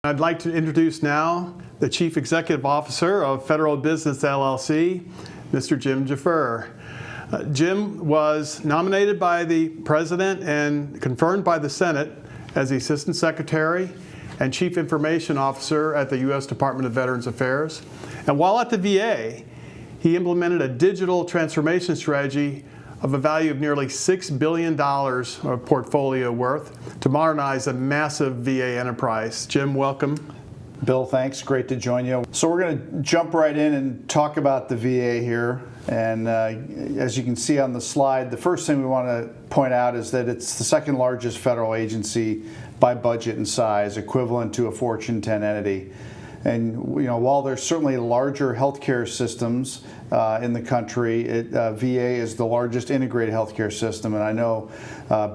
I'd like to introduce now the Chief Executive Officer of Federal Business LLC, Mr. Jim Jaffer. Jim was nominated by the President and confirmed by the Senate as the Assistant Secretary and Chief Information Officer at the U.S. Department of Veterans Affairs. And while at the VA, he implemented a digital transformation strategy of a value of nearly $6 billion of portfolio worth to modernize a massive VA enterprise. Jim, welcome. Bill, thanks. Great to join you. So we're going to jump right in and talk about the VA here. And as you can see on the slide, the first thing we want to point out is that it's the second largest federal agency by budget and size, equivalent to a Fortune 10 entity. And while there's certainly larger healthcare systems in the country, VA is the largest integrated healthcare system. And I know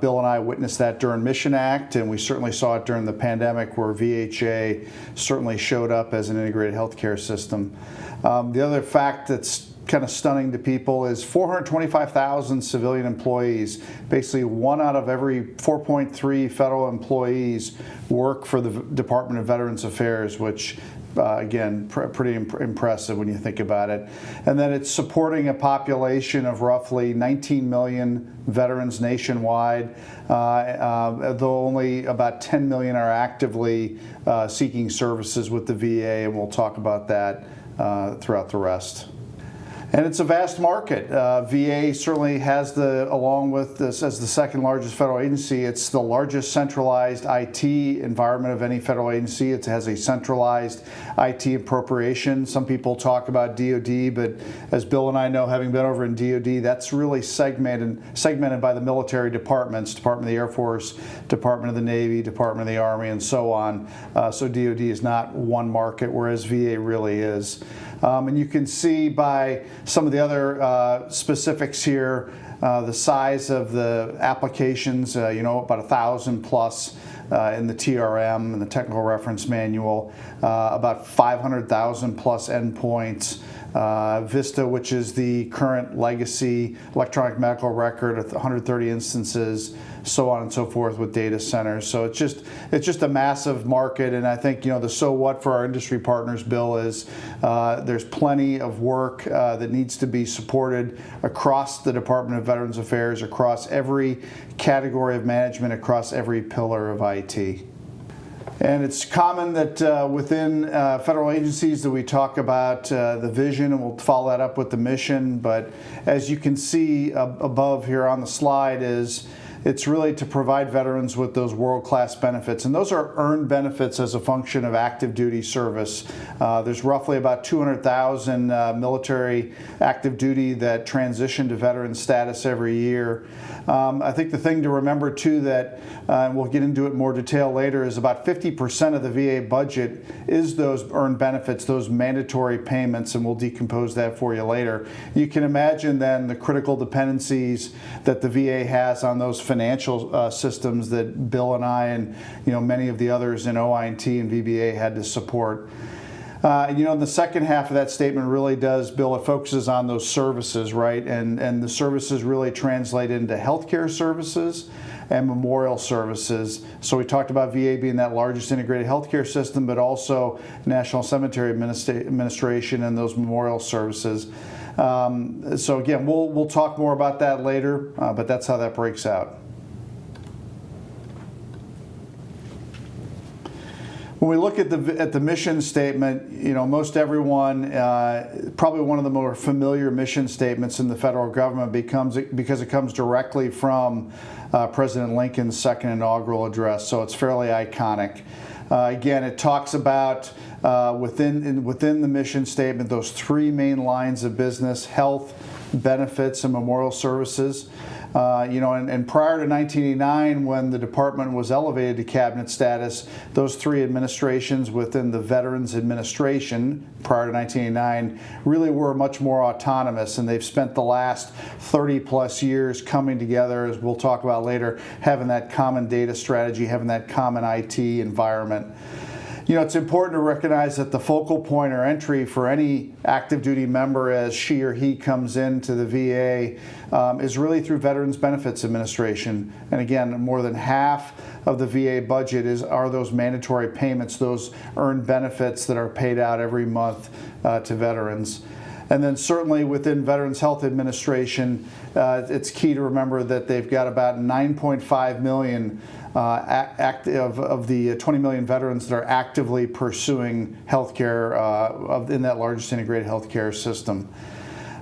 Bill and I witnessed that during Mission Act, and we certainly saw it during the pandemic where VHA certainly showed up as an integrated healthcare system. The other fact that's kind of stunning to people is 425,000 civilian employees. Basically, 1 out of every 4.3 federal employees work for the Department of Veterans Affairs, which again, pretty impressive when you think about it. And then it's supporting a population of roughly 19 million veterans nationwide, though only about 10 million are actively seeking services with the VA, and we'll talk about that throughout the rest. And it's a vast market. VA certainly has along with this as the second largest federal agency, it's the largest centralized IT environment of any federal agency. It has a centralized IT appropriation. Some people talk about DoD, but as Bill and I know, having been over in DoD, that's really segmented by the military departments, Department of the Air Force, Department of the Navy, Department of the Army, and so on. So DoD is not one market, whereas VA really is. And you can see by some of the other specifics here, the size of the applications, about 1,000 plus in the TRM and the Technical Reference Manual, about 500,000 plus endpoints. VISTA, which is the current legacy electronic medical record, 130 instances, so on and so forth with data centers. So it's just a massive market, and I think the so what for our industry partners, Bill, is there's plenty of work that needs to be supported across the Department of Veterans Affairs, across every category of management, across every pillar of IT. And it's common that within federal agencies that we talk about the vision, and we'll follow that up with the mission. But as you can see above here on the slide, it's really to provide veterans with those world-class benefits. And those are earned benefits as a function of active duty service. There's roughly about 200,000 military active duty that transition to veteran status every year. I think the thing to remember too that, and we'll get into it in more detail later, is about 50% of the VA budget is those earned benefits, those mandatory payments, and we'll decompose that for you later. You can imagine then the critical dependencies that the VA has on those financial systems that Bill and I and many of the others in OINT and VBA had to support. The second half of that statement really does, Bill, it focuses on those services, right? And the services really translate into healthcare services and memorial services. So we talked about VA being that largest integrated healthcare system, but also National Cemetery Administration and those memorial services. So again, we'll talk more about that later, but that's how that breaks out. When we look at the mission statement, most everyone, probably one of the more familiar mission statements in the federal government because it comes directly from President Lincoln's second inaugural address, so it's fairly iconic. Again, it talks about within the mission statement those three main lines of business: health, benefits, and memorial services. And prior to 1989, when the department was elevated to cabinet status, those three administrations within the Veterans Administration prior to 1989 really were much more autonomous, and they've spent the last 30 plus years coming together, as we'll talk about later, having that common data strategy, having that common IT environment. It's important to recognize that the focal point or entry for any active duty member as she or he comes into the VA is really through Veterans Benefits Administration. And again, more than half of the VA budget are those mandatory payments, those earned benefits that are paid out every month to veterans. And then certainly within Veterans Health Administration, it's key to remember that they've got about 9.5 million of the 20 million veterans that are actively pursuing health care in that largest integrated healthcare system.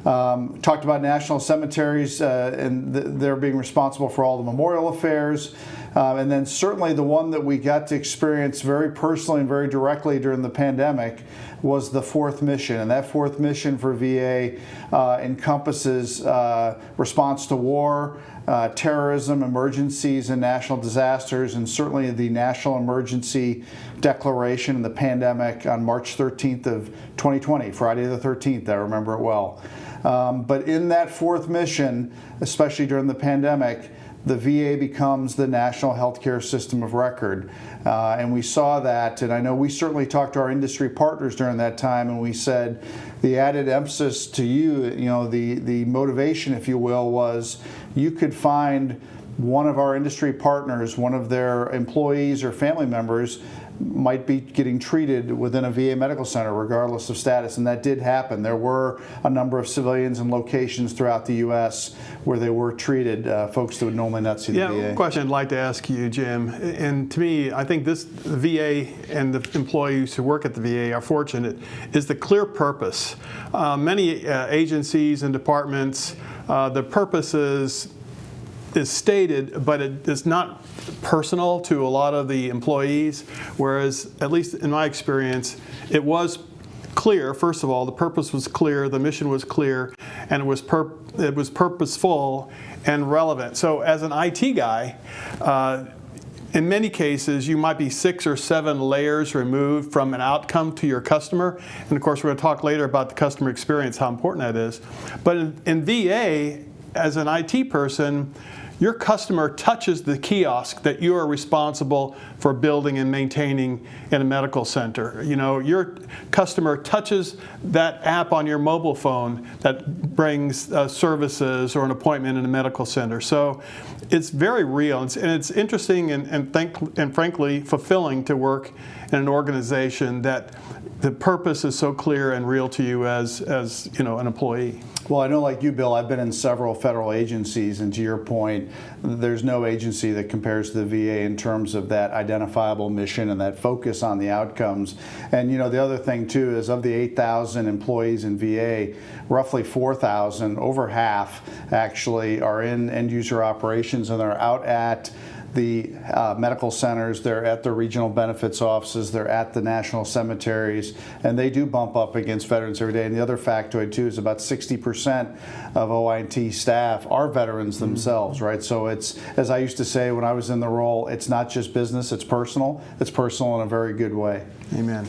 Talked about national cemeteries and they're being responsible for all the memorial affairs. And then certainly the one that we got to experience very personally and very directly during the pandemic was the fourth mission. And that fourth mission for VA encompasses response to war, terrorism, emergencies, and national disasters, and certainly the National Emergency Declaration in the pandemic on March 13th of 2020, Friday the 13th, I remember it well. But in that fourth mission, especially during the pandemic, the VA becomes the national healthcare system of record. And we saw that, and I know we certainly talked to our industry partners during that time, and we said the added emphasis to the motivation, if you will, was you could find one of our industry partners, one of their employees or family members might be getting treated within a VA medical center regardless of status, and that did happen. There were a number of civilians in locations throughout the U.S. where they were treated, folks that would normally not see the VA. Yeah, question I'd like to ask you, Jim, and to me, I think the VA and the employees who work at the VA are fortunate, is the clear purpose. Many agencies and departments, the purpose is stated, but it is not personal to a lot of the employees, whereas, at least in my experience, it was clear. First of all, the purpose was clear, the mission was clear, and it was purposeful and relevant. So as an IT guy, in many cases, you might be 6 or 7 layers removed from an outcome to your customer. And of course, we're going to talk later about the customer experience, how important that is. But in VA, as an IT person, your customer touches the kiosk that you are responsible for building and maintaining in a medical center. Your customer touches that app on your mobile phone that brings services or an appointment in a medical center. So it's very real, and it's interesting and frankly fulfilling to work in an organization that the purpose is so clear and real to you as an employee. Well, I know, like you, Bill, I've been in several federal agencies, and to your point, there's no agency that compares to the VA in terms of that identifiable mission and that focus on the outcomes. And the other thing too is, of the 8,000 employees in VA, roughly 4,000, over half actually, are in end user operations, and they're out at the medical centers, they're at the regional benefits offices, they're at the national cemeteries, and they do bump up against veterans every day. And the other factoid too is about 60% of OIT staff are veterans themselves, right? So it's, as I used to say when I was in the role, it's not just business, it's personal. It's personal in a very good way. Amen.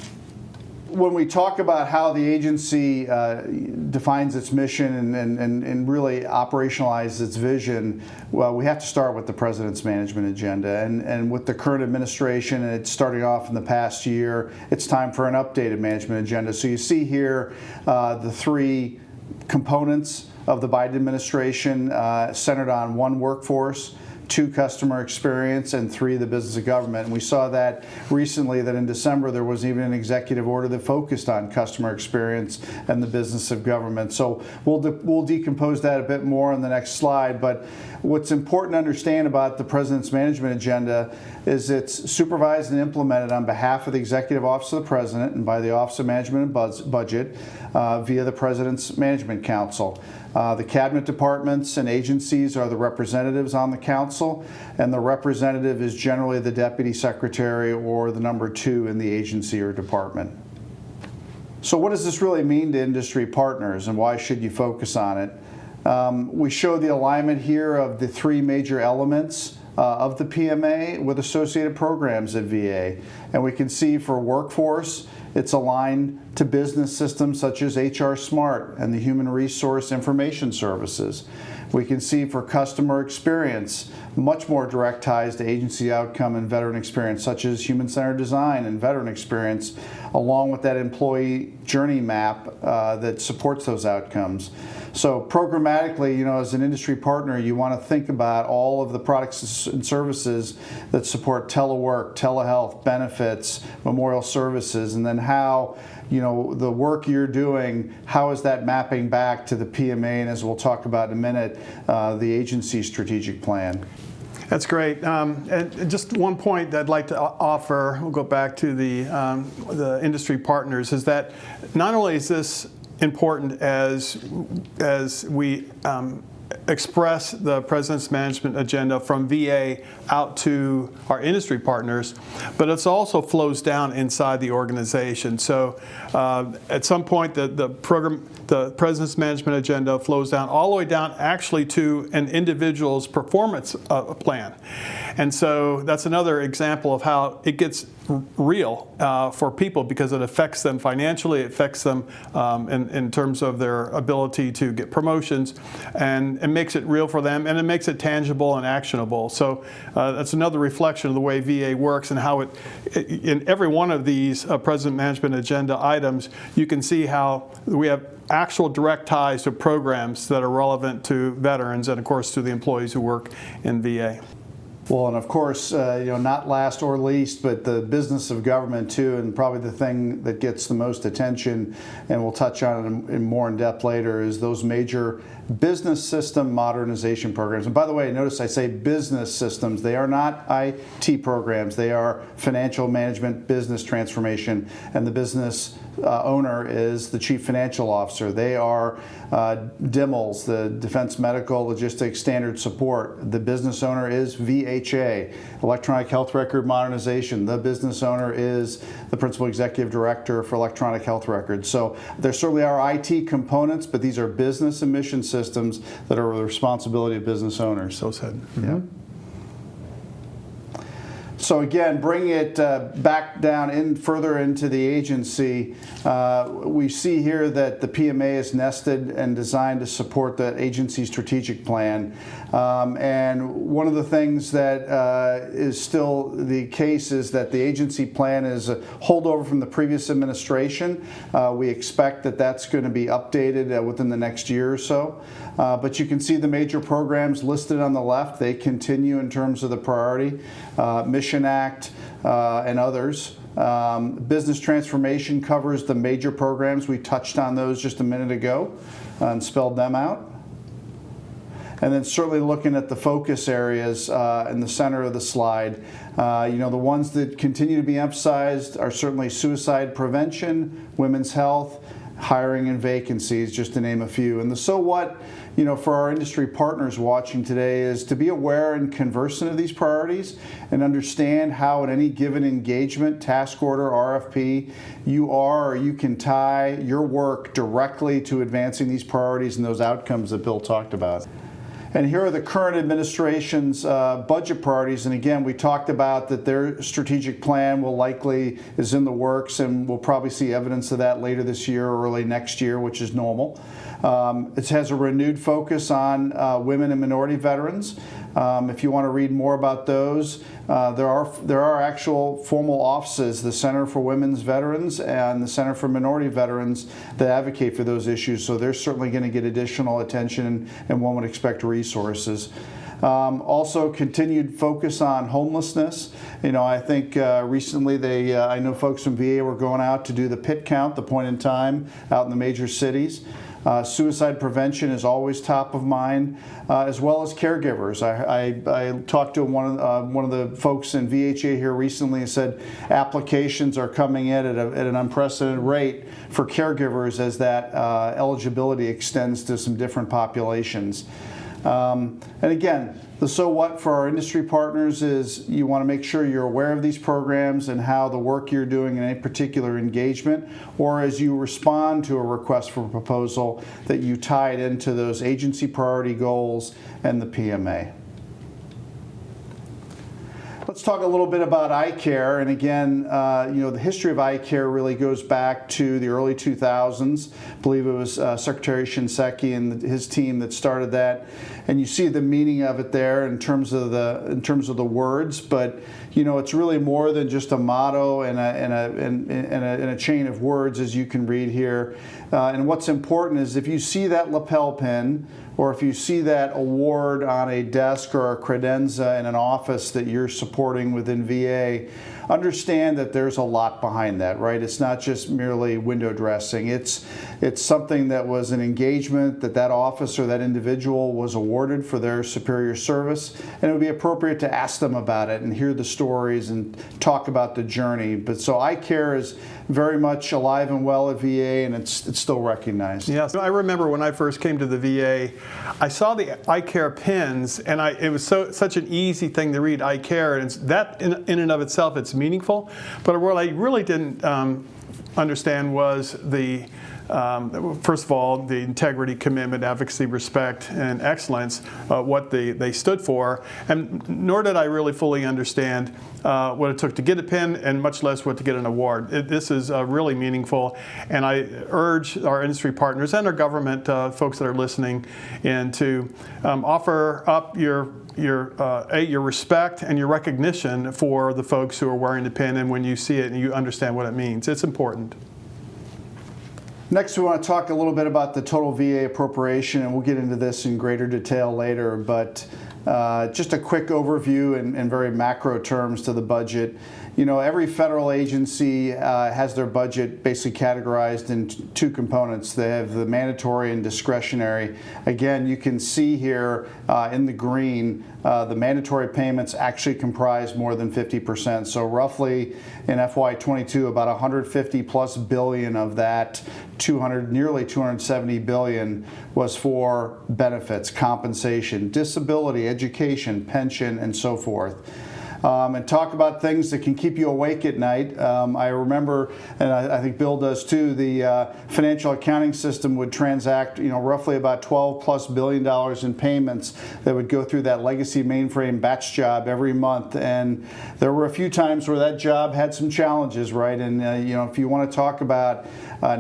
When we talk about how the agency defines its mission and really operationalizes its vision, well, we have to start with the President's management agenda. And with the current administration, and it's starting off in the past year, it's time for an updated management agenda. So you see here the 3 components of the Biden administration centered on 1, workforce, 2, customer experience, and 3, the business of government. And we saw that recently, that in December there was even an executive order that focused on customer experience and the business of government. So we'll decompose that a bit more on the next slide. But what's important to understand about the President's management agenda is it's supervised and implemented on behalf of the Executive Office of the President and by the Office of Management and Budget via the President's Management Council. The cabinet departments and agencies are the representatives on the council, and the representative is generally the deputy secretary or the number 2 in the agency or department. So what does this really mean to industry partners, and why should you focus on it? We show the alignment here of the 3 major elements of the PMA with associated programs at VA. And we can see for workforce, it's aligned to business systems such as HR Smart and the Human Resource Information Services. We can see for customer experience, much more direct ties to agency outcome and veteran experience, such as human-centered design and veteran experience, along with that employee journey map that supports those outcomes. So programmatically, as an industry partner, you want to think about all of the products and services that support telework, telehealth, benefits, memorial services, and then how the work you're doing, how is that mapping back to the PMA, and as we'll talk about in a minute, the agency strategic plan. That's great. And just one point that I'd like to offer, we'll go back to the industry partners, is that not only is this important as we express the President's management agenda from VA out to our industry partners, but it also flows down inside the organization. So at some point the President's management agenda flows down all the way down actually to an individual's performance plan. And so that's another example of how it gets real for people, because it affects them financially, it affects them in terms of their ability to get promotions, and it makes it real for them, and it makes it tangible and actionable. So that's another reflection of the way VA works and how in every one of these President Management Agenda items, you can see how we have actual direct ties to programs that are relevant to veterans and, of course, to the employees who work in VA. Well, and of course, not last or least, but the business of government too, and probably the thing that gets the most attention, and we'll touch on it in more in depth later, is those major business system modernization programs. And by the way, notice I say business systems. They are not IT programs. They are financial management business transformation, and the business owner is the chief financial officer. They are DMLS, the Defense Medical Logistics Standard Support. The business owner is VHA, Electronic Health Record Modernization. The business owner is the Principal Executive Director for Electronic Health Records. So there certainly are IT components, but these are business and mission systems that are the responsibility of business owners. So said. Mm-hmm. Yeah. So again, bringing it back down further into the agency, we see here that the PMA is nested and designed to support the agency strategic plan. And one of the things that is still the case is that the agency plan is a holdover from the previous administration. We expect that that's going to be updated within the next year or so. But you can see the major programs listed on the left. They continue in terms of the priority. Mission Act and others. Business transformation covers the major programs. We touched on those just a minute ago and spelled them out. And then certainly looking at the focus areas in the center of the slide, the ones that continue to be emphasized are certainly suicide prevention, women's health, hiring and vacancies, just to name a few. And the so what, for our industry partners watching today is to be aware and conversant of these priorities and understand how in any given engagement, task order, RFP, you can tie your work directly to advancing these priorities and those outcomes that Bill talked about. And here are the current administration's budget priorities. And again, we talked about that their strategic plan is in the works, and we'll probably see evidence of that later this year or early next year, which is normal. It has a renewed focus on women and minority veterans. If you want to read more about those, there are actual formal offices, the Center for Women's Veterans and the Center for Minority Veterans, that advocate for those issues. So they're certainly going to get additional attention, and one would expect resources. Also, continued focus on homelessness. I think recently I know folks from VA were going out to do the PIT count, the point in time, out in the major cities. Suicide prevention is always top of mind, as well as caregivers. I talked to one of the folks in VHA here recently and said applications are coming in at an unprecedented rate for caregivers as that eligibility extends to some different populations. And again, the so what for our industry partners is you want to make sure you're aware of these programs and how the work you're doing in any particular engagement, or as you respond to a request for proposal, that you tie it into those agency priority goals and the PMA. Let's talk a little bit about eye care. And again, the history of eye care really goes back to the early 2000s. I believe it was Secretary Shinseki and his team that started that. And you see the meaning of it there in terms of the words. But it's really more than just a motto and a chain of words, as you can read here. And what's important is if you see that lapel pin, or if you see that award on a desk or a credenza in an office that you're supporting within VA, understand that there's a lot behind that, right? It's not just merely window dressing. It's something that was an engagement that office or that individual was awarded for their superior service, and it would be appropriate to ask them about it and hear the stories and talk about the journey. But so eye care is very much alive and well at VA, and it's still recognized. Yes, I remember when I first came to the VA, I saw the eye care pins, and it was such an easy thing to read, eye care, and that in and of itself, it's meaningful. But what I really didn't understand was first of all, the integrity, commitment, advocacy, respect, and excellence, what they stood for, and nor did I really fully understand what it took to get a pin, and much less what to get an award. This is really meaningful, and I urge our industry partners and our government folks that are listening in to offer up your respect and your recognition for the folks who are wearing the pin, and when you see it and you understand what it means. It's important. Next, we want to talk a little bit about the total VA appropriation, and we'll get into this in greater detail later, but just a quick overview in very macro terms to the budget. Every federal agency has their budget basically categorized in two components. They have the mandatory and discretionary. Again, you can see here in the green, the mandatory payments actually comprise more than 50%. So roughly in FY22, about 150 plus billion of that nearly 270 billion was for benefits, compensation, disability, education, pension, and so forth. And talk about things that can keep you awake at night. I remember, and I think Bill does too, the financial accounting system would transact, roughly about $12+ billion in payments that would go through that legacy mainframe batch job every month. And there were a few times where that job had some challenges, right? And if you want to talk about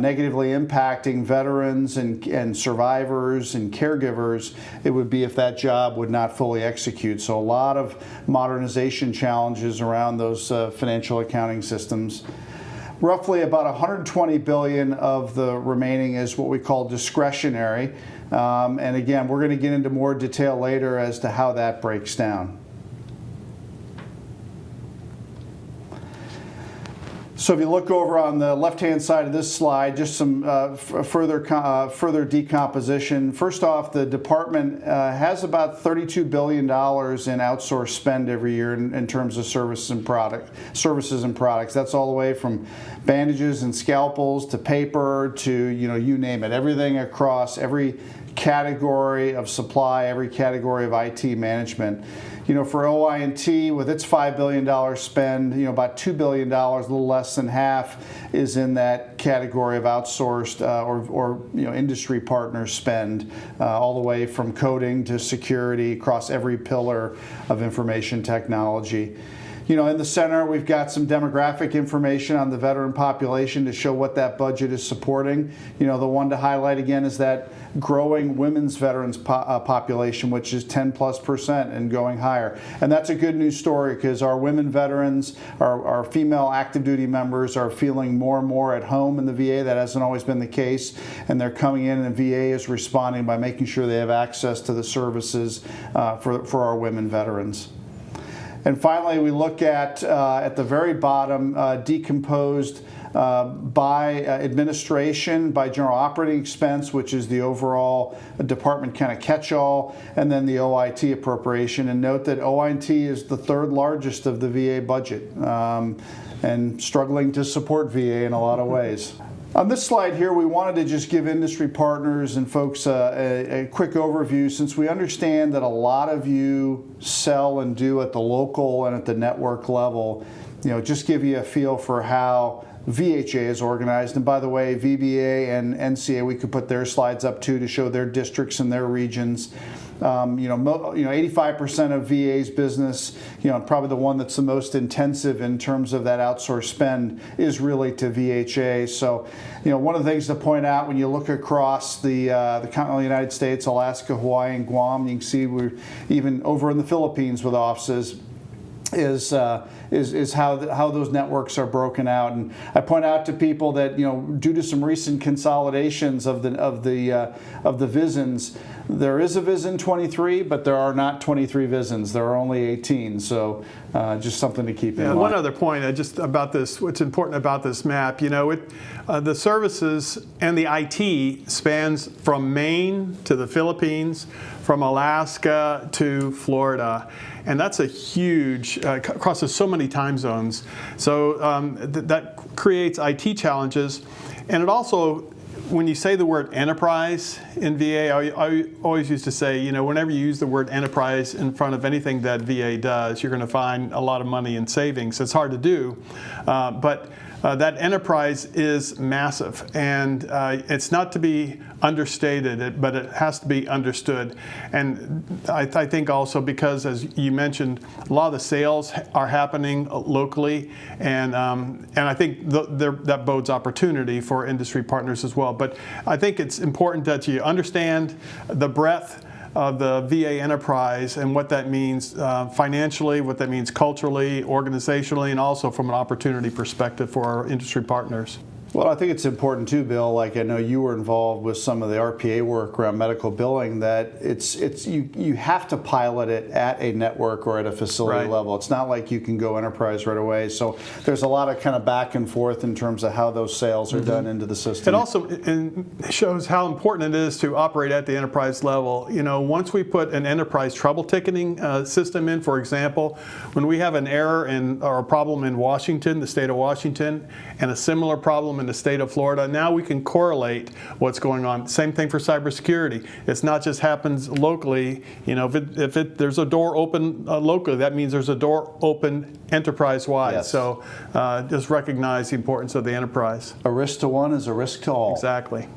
negatively impacting veterans and survivors and caregivers, it would be if that job would not fully execute. So a lot of modernization challenges around those financial accounting systems. Roughly about 120 billion of the remaining is what we call discretionary. And again, we're going to get into more detail later as to how that breaks down. So if you look over on the left-hand side of this slide, just some further decomposition. First off, the department has about $32 billion in outsourced spend every year in terms of services and products. That's all the way from bandages and scalpels to paper to you name it. Everything across every category of supply, every category of IT management. For OI&T, with its $5 billion spend, about $2 billion, a little less than half, is in that category of outsourced or industry partner spend, all the way from coding to security across every pillar of information technology. In the center, we've got some demographic information on the veteran population to show what that budget is supporting. The one to highlight again is that growing women's veterans population, which is 10+% and going higher. And that's a good news story because our women veterans, our female active duty members are feeling more and more at home in the VA. That hasn't always been the case. And they're coming in and the VA is responding by making sure they have access to the services for our women veterans. And finally, we look at the very bottom, decomposed by administration, by general operating expense, which is the overall department kind of catch-all, and then the OIT appropriation. And note that OIT is the third largest of the VA budget and struggling to support VA in a lot of ways. On this slide here, we wanted to just give industry partners and folks a quick overview, since we understand that a lot of you sell and do at the local and at the network level. Just give you a feel for how VHA is organized. And by the way, VBA and NCA, we could put their slides up too to show their districts and their regions. 85% of VA's business, probably the one that's the most intensive in terms of that outsourced spend is really to VHA. So, one of the things to point out when you look across the continental United States, Alaska, Hawaii, and Guam, you can see we're even over in the Philippines with offices. Is how those networks are broken out, and I point out to people that due to some recent consolidations of the VISNs, there is a VISN 23, but there are not 23 VISNs. There are only 18. So just something to keep in mind. One other point, just about this. What's important about this map? The services and the IT spans from Maine to the Philippines, from Alaska to Florida. And that's a huge, crosses so many time zones. So that creates IT challenges. And it also, when you say the word enterprise in VA, I always used to say, whenever you use the word enterprise in front of anything that VA does, you're going to find a lot of money in savings. It's hard to do, but that enterprise is massive, and it's not to be understated, but it has to be understood. And I think also because, as you mentioned, a lot of the sales are happening locally, and I think that bodes opportunity for industry partners as well. But I think it's important that you understand the breadth of the VA enterprise and what that means financially, what that means culturally, organizationally, and also from an opportunity perspective for our industry partners. Well, I think it's important too, Bill, like I know you were involved with some of the RPA work around medical billing, that you have to pilot it at a network or at a facility level. It's not like you can go enterprise right away. So there's a lot of kind of back and forth in terms of how those sales are done into the system. It also shows how important it is to operate at the enterprise level. Once we put an enterprise trouble ticketing system in, for example, when we have an error or a problem in Washington, the state of Washington, and a similar problem in the state of Florida, now we can correlate what's going on. Same thing for cybersecurity. It's not just happens locally. If there's a door open locally, that means there's a door open enterprise-wide. Yes. So just recognize the importance of the enterprise. A risk to one is a risk to all. Exactly.